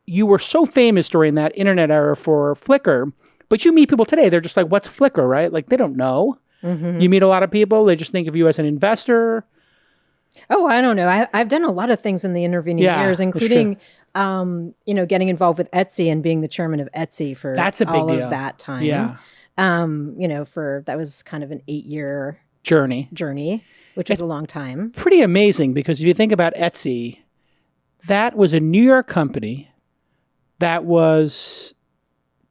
you were so famous during that internet era for Flickr, but you meet people today, they're just like, what's Flickr, right? Like, they don't know. You meet a lot of people, they just think of you as an investor. Oh, I don't know. I've done a lot of things in the intervening years, including, getting involved with Etsy and being the chairman of Etsy for That's a big all deal. of that time. Yeah. That was kind of an 8-year Journey, which was a long time. Pretty amazing, because if you think about Etsy, that was a New York company that was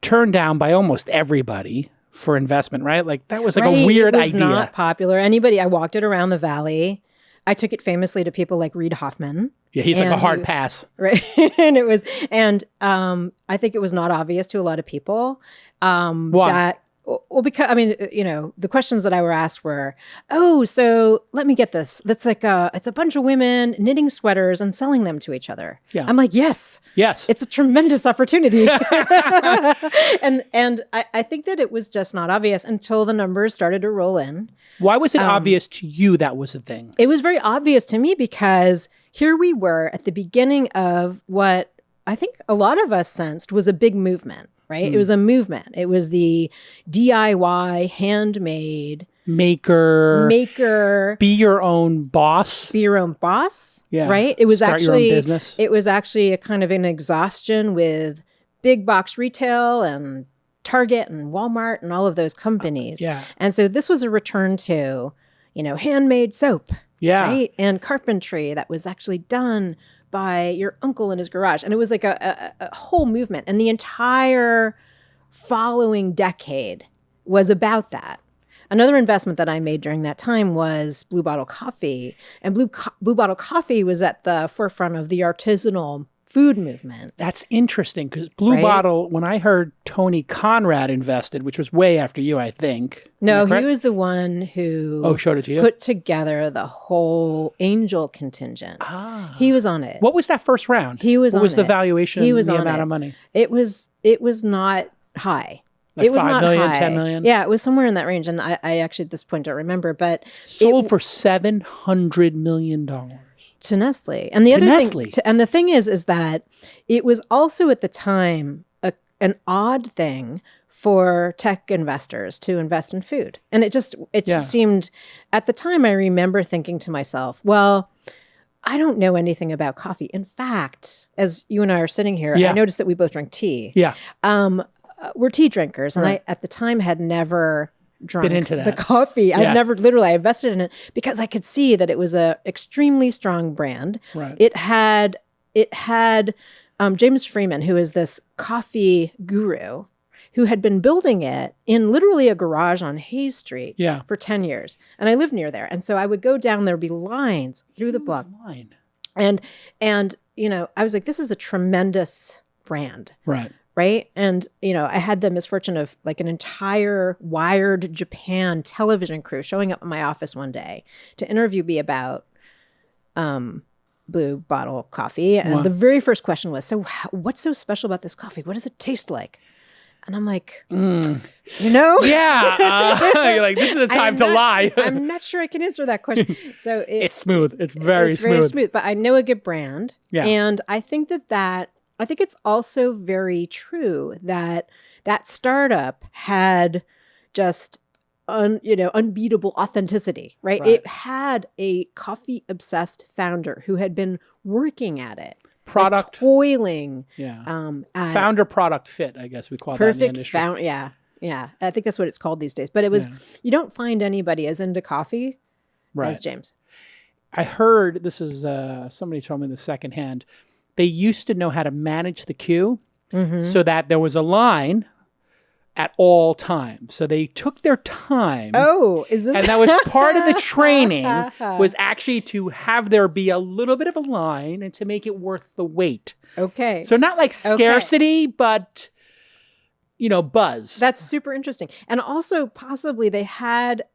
turned down by almost everybody for investment, right? Like, that was like a weird idea. It was not popular. I walked it around the valley. I took it famously to people like Reid Hoffman. Yeah, he's like a hard pass. Right. I think it was not obvious to a lot of people. Why? Because, the questions that I were asked were, so let me get this. That's like it's a bunch of women knitting sweaters and selling them to each other. Yeah. I'm like, yes. It's a tremendous opportunity. and I think that it was just not obvious until the numbers started to roll in. Why was it obvious to you that was a thing? It was very obvious to me because here we were at the beginning of what I think a lot of us sensed was a big movement. Right? It was a movement. It was the DIY, handmade, maker, be your own boss. Yeah. Right? It was Start your own business. It was actually a kind of an exhaustion with big box retail and Target and Walmart and all of those companies. Yeah. And so this was a return to, handmade soap. Yeah. Right? And carpentry that was actually done by your uncle in his garage. And it was like a whole movement. And the entire following decade was about that. Another investment that I made during that time was Blue Bottle Coffee. And Blue Bottle Coffee was at the forefront of the artisanal food movement. That's interesting, because Blue Bottle, when I heard Tony Conrad invested, which was way after you, I think. No, he was the one who showed it to you? Put together the whole angel contingent. He was on it. What was that first round? He was on it. What was the valuation and the amount of money? It was not high. Like it was 5 not million, high. 10 million? Yeah, it was somewhere in that range. And I actually at this point don't remember, but sold for $700 million. To Nestle. And the thing is that it was also at the time an odd thing for tech investors to invest in food. And it just seemed, at the time, I remember thinking to myself, well, I don't know anything about coffee. In fact, as you and I are sitting here, I noticed that we both drink tea. Yeah. We're tea drinkers. And I, at the time, had never drunk into that. the coffee. I invested in it because I could see that it was a extremely strong brand. Right. It had James Freeman, who is this coffee guru, who had been building it in literally a garage on Hayes Street for 10 years. And I lived near there. And so I would go down, there'd be lines through the block. And I was like, this is a tremendous brand. Right. And, I had the misfortune of like an entire Wired Japan television crew showing up in my office one day to interview me about Blue Bottle Coffee. And the very first question was, so what's so special about this coffee? What does it taste like? And I'm like, Yeah. You're like, this is the time to lie. I'm not sure I can answer that question. So it's smooth. It's very smooth. But I know a good brand. Yeah. And I think I think it's also very true that startup had just unbeatable authenticity, right? It had a coffee obsessed founder who had been working at it, product toiling. Founder product fit, I guess we call that in the industry. Yeah. I think that's what it's called these days. But it was you don't find anybody as into coffee as James. I heard this is somebody told me the secondhand. They used to know how to manage the queue so that there was a line at all times. So they took their time. Oh, is this? And that was part of the training was actually to have there be a little bit of a line and to make it worth the wait. Okay. So not like scarcity, but, buzz. That's super interesting. And also possibly they had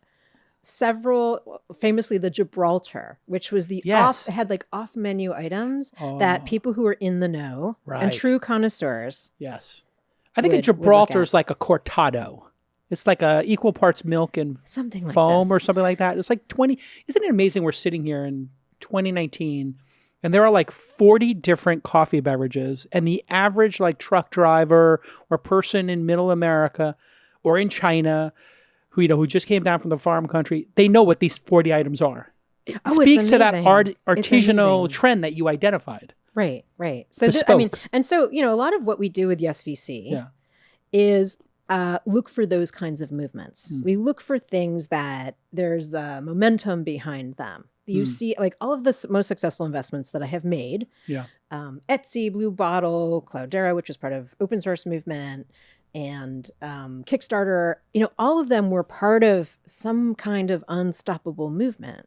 several, famously the Gibraltar, which was had like off menu items that people who are in the know and true connoisseurs. Yes. I think a Gibraltar is like a cortado. It's like a equal parts milk and something like foam this. or something like that. It's like 20. Isn't it amazing we're sitting here in 2019 And there are like 40 different coffee beverages. And the average like truck driver or person in middle America or in China who just came down from the farm country, they know what these 40 items are. It speaks to that artisanal trend that you identified. Right. So, a lot of what we do with the SVC is look for those kinds of movements. We look for things that there's the momentum behind them. You see, like all of the most successful investments that I have made, Etsy, Blue Bottle, Cloudera, which was part of open source movement, and Kickstarter, all of them were part of some kind of unstoppable movement.